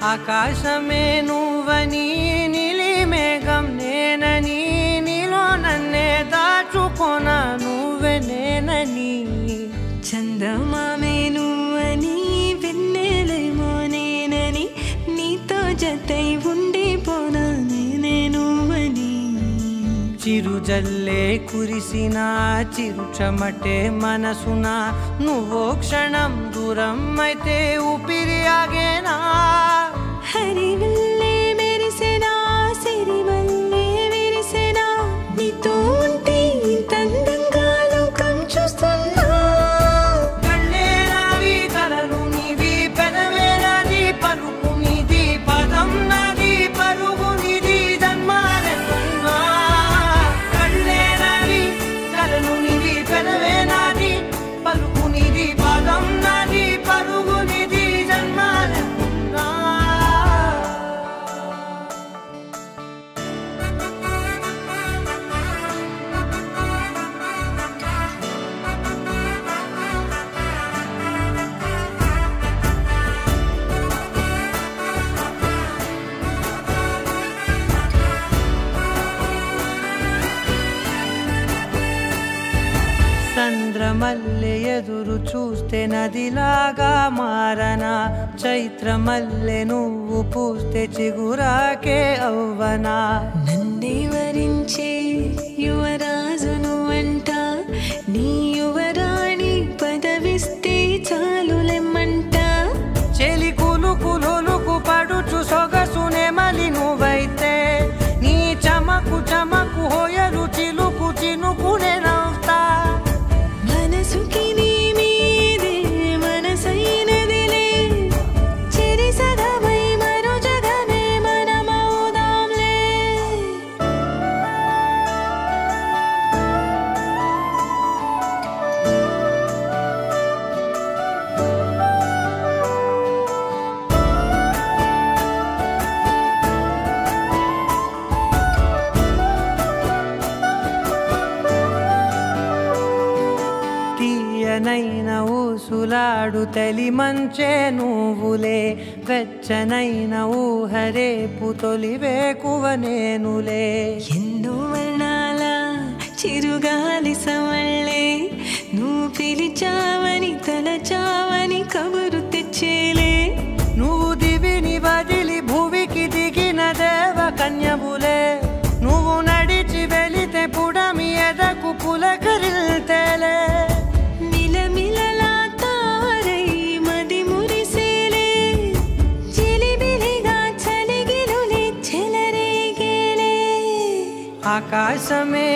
ఆకాశమే నువ్వని నీలి మేఘం నేనని నీలో నన్నే దాచుకోన నువ్వే నేనని చందమామే నువ్వని వెన్నెలేమో నేనని నీతో జతై ఉండిపోనా నేనే నువ్వని చిరుజల్లే కురిసిన చిరు చెమటే మనసున నువ్వో క్షణం దూరం అయితే ఊపిరి ఆగేనా హరివల్లే మెరిసెనా సిరివల్లే విరిసెనా నీతో ఉంటే ఇంతందంగా లోకం చూస్తున్నా కళ్ళే నావి కలలు నీవి పెదవే నాది పలుకు నీది పదం నాది పరుగు నీది జన్మాలెన్నున్నా కళ్ళే నావి కలలు నీవి పెదవే నాది పలుకు నీది పదం నాది పరుగు నీది జన్మాలెన్నున్నా చంద్రమల్లె ఎదురు చూస్తే నదిలాగా మారనా చైత్రమల్లె నువ్వు పూస్తే చిగురాకే అవ్వనా నన్నే వరించే యువరాజును అంట నీ యువరాణి పదవిస్తే చాలులెమ్మంట చెలి కులుకు పడుచు సొగసునే మలి నువ్వైతే నీ చమకు చమకు హోయలు చిలుకు చినుకునే నవ్వుతా మనసుకి నీ మీదే మనసైనదిలే చెరి సగమై మరో జగమే మనమవుదాంలే తీయనైన ఊసులాడు తలి మంచే నువ్వులే వెచ్చనైన ఊహరేపు తొలి వేకువ నేనులే ఎన్నో వర్ణాల చిరుగాలి సవళ్ళే నువ్వు పిలిచావని తలచావని కబురు తెచ్చేలే నువ్వు దివిని వదిలి భూమికి దిగిన దేవ కన్యవులే నువ్వు నడిచి వెళితే పుడమి ఎదకు పులకరిల్తేలే మిలమిలలా తారై మది మురిసేలే చిలిబిలిగా చలిగిలులే చెలరేగేలే ఆకాశమే